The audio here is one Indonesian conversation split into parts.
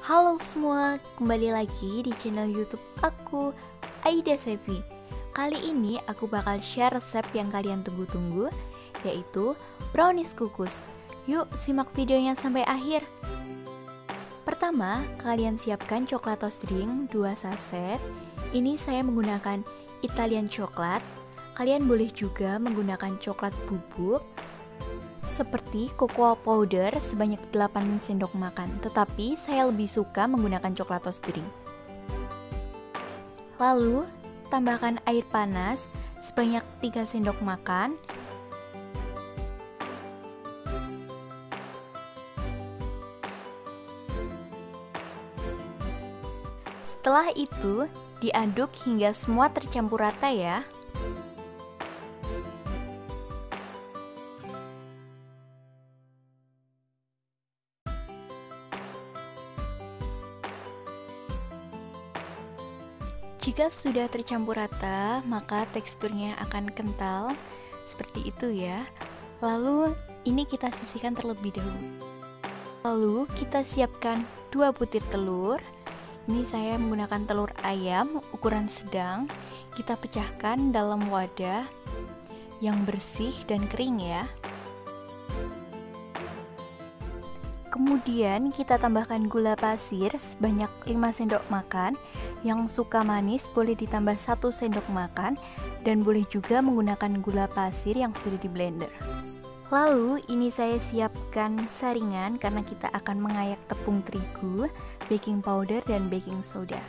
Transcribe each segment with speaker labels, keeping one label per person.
Speaker 1: Halo semua, kembali lagi di channel YouTube aku, Aida Sevi. Kali ini aku bakal share resep yang kalian tunggu-tunggu, yaitu brownies kukus. Yuk simak videonya sampai akhir. Pertama, kalian siapkan coklat toast drink 2 saset. Ini saya menggunakan Italian coklat. Kalian boleh juga menggunakan coklat bubuk seperti cocoa powder sebanyak 8 sendok makan, tetapi saya lebih suka menggunakan coklat toast drink. Lalu, tambahkan air panas sebanyak 3 sendok makan. Setelah itu, diaduk hingga semua tercampur rata ya. Jika sudah tercampur rata, maka teksturnya akan kental seperti itu ya. Lalu ini kita sisihkan terlebih dahulu. Lalu kita siapkan 2 butir telur. Ini saya menggunakan telur ayam ukuran sedang. Kita pecahkan dalam wadah yang bersih dan kering ya. Kemudian kita tambahkan gula pasir sebanyak 5 sendok makan. Yang suka manis boleh ditambah 1 sendok makan, dan boleh juga menggunakan gula pasir yang sudah di blender. Lalu ini saya siapkan saringan karena kita akan mengayak tepung terigu, baking powder, dan baking soda.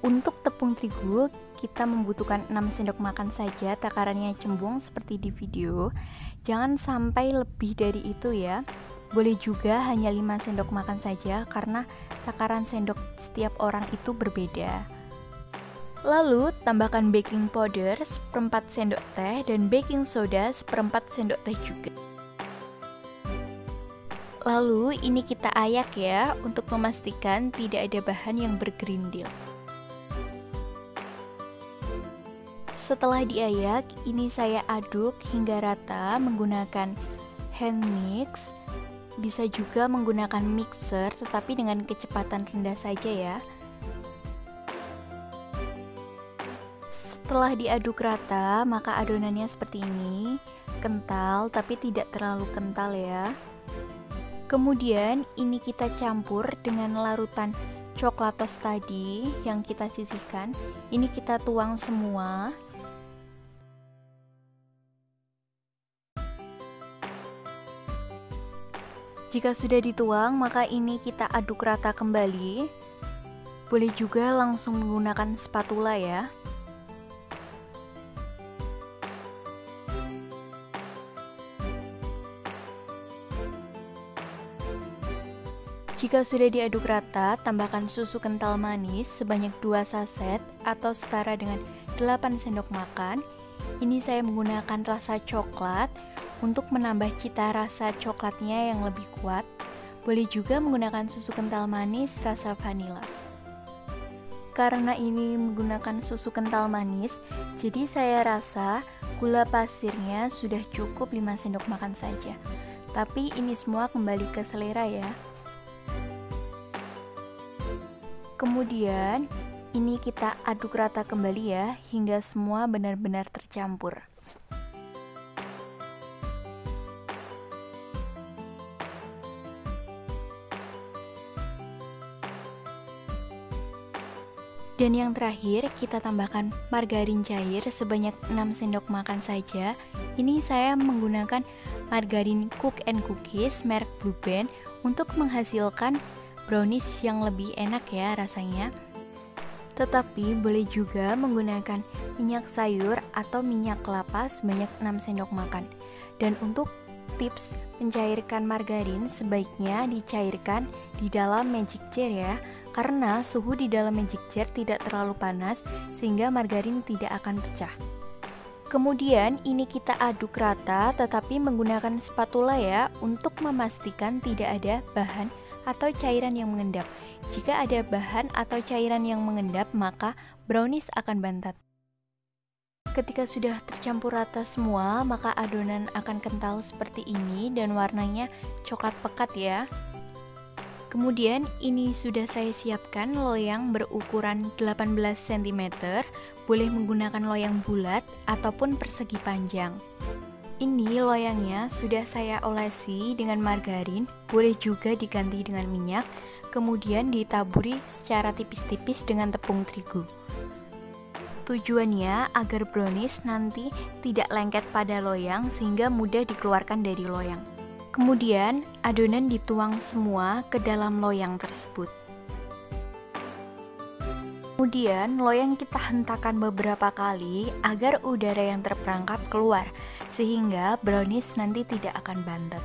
Speaker 1: Untuk tepung terigu kita membutuhkan 6 sendok makan saja, takarannya cembung seperti di video. Jangan sampai lebih dari itu ya. Boleh juga hanya 5 sendok makan saja karena takaran sendok setiap orang itu berbeda. Lalu tambahkan baking powder seperempat sendok teh dan baking soda seperempat sendok teh juga. Lalu ini kita ayak ya untuk memastikan tidak ada bahan yang bergerindil. Setelah diayak, ini saya aduk hingga rata menggunakan hand mix. Bisa juga menggunakan mixer, tetapi dengan kecepatan rendah saja ya. Setelah diaduk rata, maka adonannya seperti ini, kental tapi tidak terlalu kental ya. Kemudian ini kita campur dengan larutan coklat toast tadi yang kita sisihkan. Ini kita tuang semua. Jika sudah dituang, maka ini kita aduk rata kembali. Boleh juga langsung menggunakan spatula ya. Jika sudah diaduk rata, tambahkan susu kental manis sebanyak 2 saset atau setara dengan 8 sendok makan. Ini saya menggunakan rasa coklat untuk menambah cita rasa coklatnya yang lebih kuat. Boleh juga menggunakan susu kental manis rasa vanila. Karena ini menggunakan susu kental manis, jadi saya rasa gula pasirnya sudah cukup 5 sendok makan saja. Tapi ini semua kembali ke selera ya. Kemudian ini kita aduk rata kembali ya hingga semua benar-benar tercampur. Dan yang terakhir kita tambahkan margarin cair sebanyak 6 sendok makan saja. Ini saya menggunakan margarin Cook & Cookies merek Blue Band untuk menghasilkan brownies yang lebih enak ya rasanya. Tetapi boleh juga menggunakan minyak sayur atau minyak kelapa sebanyak 6 sendok makan. Dan untuk tips mencairkan margarin sebaiknya dicairkan di dalam magic jar ya. Karena suhu di dalam magic jar tidak terlalu panas sehingga margarin tidak akan pecah. Kemudian ini kita aduk rata tetapi menggunakan spatula ya untuk memastikan tidak ada bahan atau cairan yang mengendap. Jika ada bahan atau cairan yang mengendap, maka brownies akan bantat. Ketika sudah tercampur rata semua, maka adonan akan kental seperti ini dan warnanya coklat pekat ya. Kemudian ini sudah saya siapkan loyang berukuran 18 cm, boleh menggunakan loyang bulat ataupun persegi panjang. Ini loyangnya sudah saya olesi dengan margarin, boleh juga diganti dengan minyak, kemudian ditaburi secara tipis-tipis dengan tepung terigu. Tujuannya agar brownies nanti tidak lengket pada loyang sehingga mudah dikeluarkan dari loyang. Kemudian adonan dituang semua ke dalam loyang tersebut. Kemudian loyang kita hentakan beberapa kali agar udara yang terperangkap keluar, sehingga brownies nanti tidak akan bantet.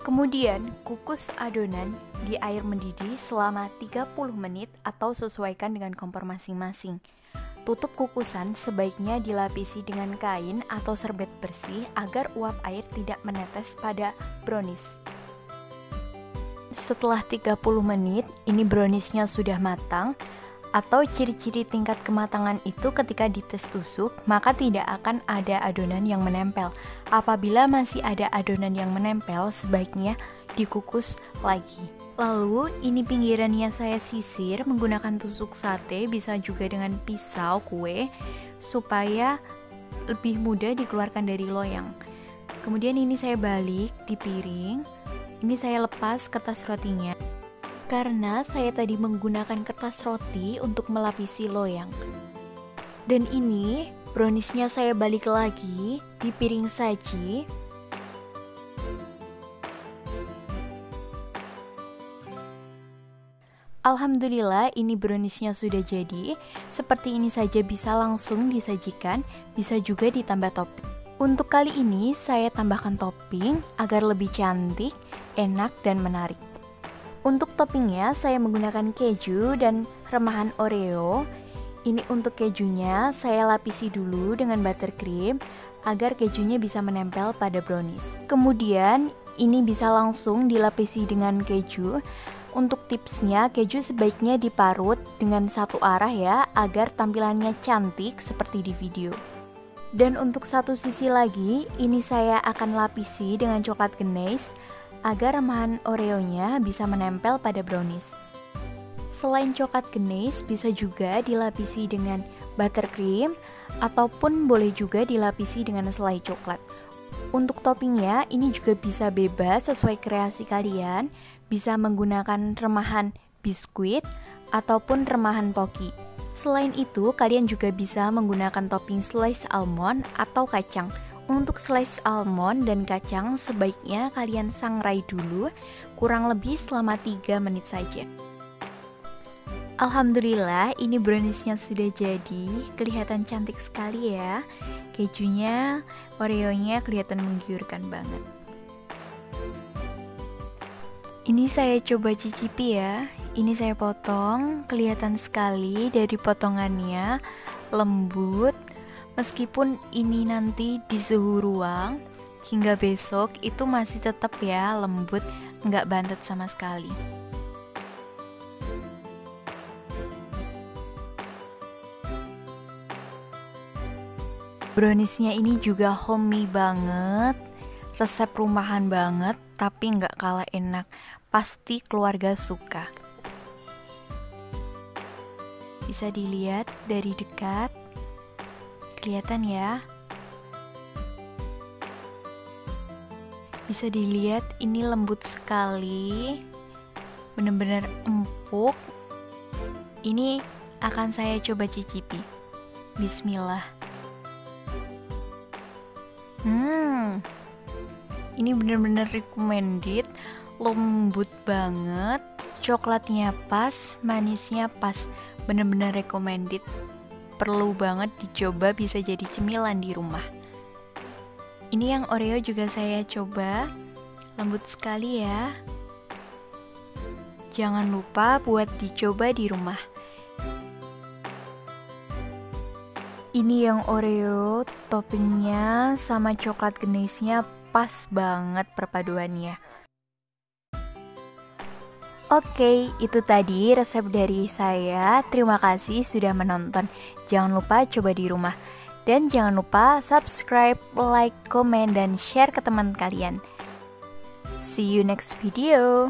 Speaker 1: Kemudian kukus adonan di air mendidih selama 30 menit atau sesuaikan dengan kompor masing-masing. Tutup kukusan sebaiknya dilapisi dengan kain atau serbet bersih agar uap air tidak menetes pada brownies. Setelah 30 menit, ini browniesnya sudah matang, atau ciri-ciri tingkat kematangan itu ketika dites tusuk, maka tidak akan ada adonan yang menempel. Apabila masih ada adonan yang menempel, sebaiknya dikukus lagi. Lalu ini pinggirannya saya sisir menggunakan tusuk sate, bisa juga dengan pisau kue, supaya lebih mudah dikeluarkan dari loyang. Kemudian ini saya balik di piring, ini saya lepas kertas rotinya, karena saya tadi menggunakan kertas roti untuk melapisi loyang. Dan ini browniesnya saya balik lagi di piring saji. Alhamdulillah ini browniesnya sudah jadi. Seperti ini saja bisa langsung disajikan, bisa juga ditambah topping. Untuk kali ini saya tambahkan topping agar lebih cantik, enak dan menarik. Untuk toppingnya saya menggunakan keju dan remahan Oreo. Ini untuk kejunya saya lapisi dulu dengan buttercream agar kejunya bisa menempel pada brownies. Kemudian ini bisa langsung dilapisi dengan keju. Untuk tipsnya, keju sebaiknya diparut dengan satu arah ya, agar tampilannya cantik seperti di video. Dan untuk satu sisi lagi, ini saya akan lapisi dengan coklat ganache agar remahan Oreo-nya bisa menempel pada brownies. Selain coklat ganache, bisa juga dilapisi dengan buttercream ataupun boleh juga dilapisi dengan selai coklat. Untuk toppingnya, ini juga bisa bebas sesuai kreasi kalian. Bisa menggunakan remahan biskuit ataupun remahan poki. Selain itu, kalian juga bisa menggunakan topping slice almond atau kacang. Untuk slice almond dan kacang sebaiknya kalian sangrai dulu, kurang lebih selama 3 menit saja. Alhamdulillah, ini browniesnya sudah jadi. Kelihatan cantik sekali ya. Kejunya, Oreo-nya kelihatan menggiurkan banget. Ini saya coba cicipi ya. Ini saya potong, kelihatan sekali dari potongannya lembut. Meskipun ini nanti di suhu ruang hingga besok itu masih tetap ya lembut, nggak bantet sama sekali. Browniesnya ini juga homey banget, resep rumahan banget, tapi nggak kalah enak. Pasti keluarga suka. Bisa dilihat dari dekat, kelihatan ya. Bisa dilihat ini lembut sekali, benar-benar empuk. Ini akan saya coba cicipi. Bismillah. Ini benar-benar recommended, lembut banget, coklatnya pas, manisnya pas, benar-benar recommended. Perlu banget dicoba, bisa jadi cemilan di rumah. Ini yang Oreo juga saya coba, lembut sekali ya. Jangan lupa buat dicoba di rumah. Ini yang Oreo, toppingnya sama coklat ganache-nya pas banget perpaduannya. Oke, itu tadi resep dari saya. Terima kasih sudah menonton. Jangan lupa coba di rumah. Dan jangan lupa subscribe, like, komen, dan share ke teman kalian. See you next video.